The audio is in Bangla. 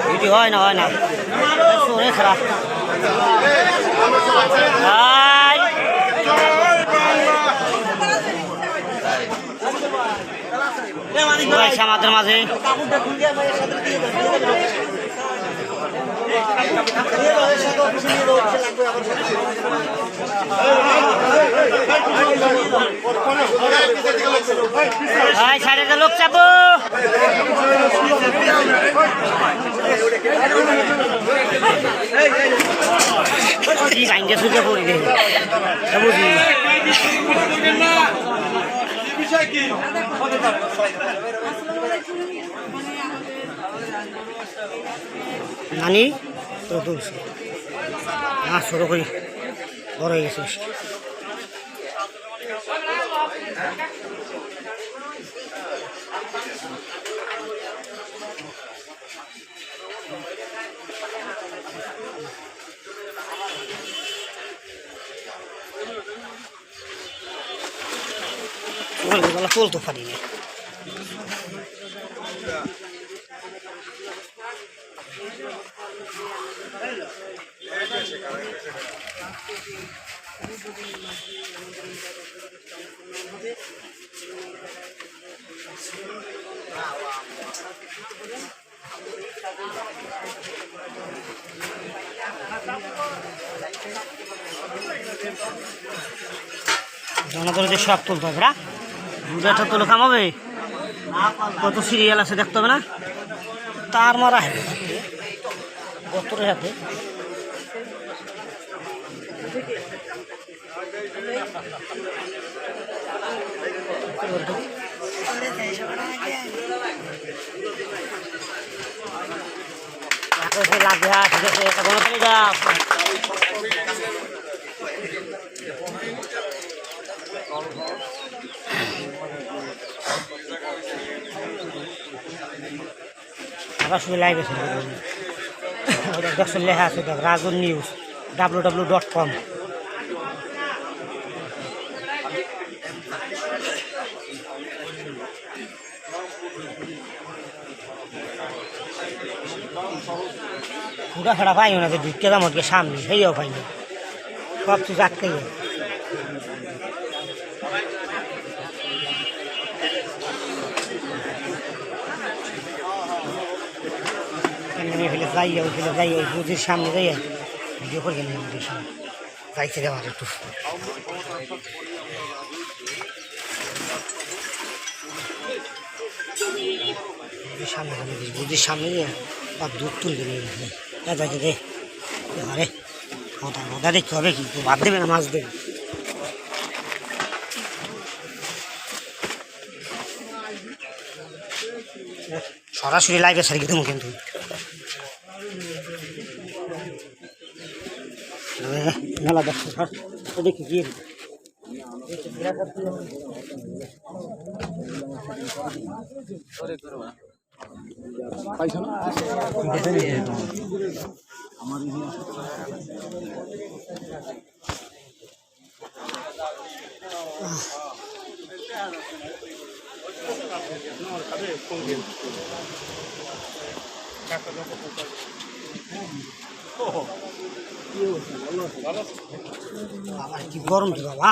ভিডিও হয় না শোনে খারাপ আমাদের মাঝে সাইডে লোক চাপো ভাঙ্গে সুজে পড়ি রে বুঝি নানি তো তুলছি হ্যাঁ ছোট করি বড় হয়ে গেছে চলতে পারি না জনগণের যে সব তুলতে হবে না দুটা তুলে কামাবে কত সিরিয়াল আছে দেখতে হবে না তার মারা বত্তরের হাতে লাগবে ঠিক আছে আবার শুধু লাইভ আছে দেখছেন লেখা আছে রাজন নিউজ www.com ঘুরা ফেরা পাইও না যে ঢুকে দাম ওকে সামনে সেইও পাইনি সব কিছু আটকে যায় যাই ওই বুঝির সামনে যাই ভিডিও করে গেলে বুঝির সামনে যাইতে দেওয়ার একটু বুঝির সামনে দিয়ে বা দুধ তুলবে যাইতে দে আরে কথা দেখতে হবে কিন্তু ভাত দেবে না মাছ দেবে সরাসরি লাইভে সারিয়ে দেবো কিন্তু মেলা দেখো দেখি গিয়ে কি গরম তো বাবা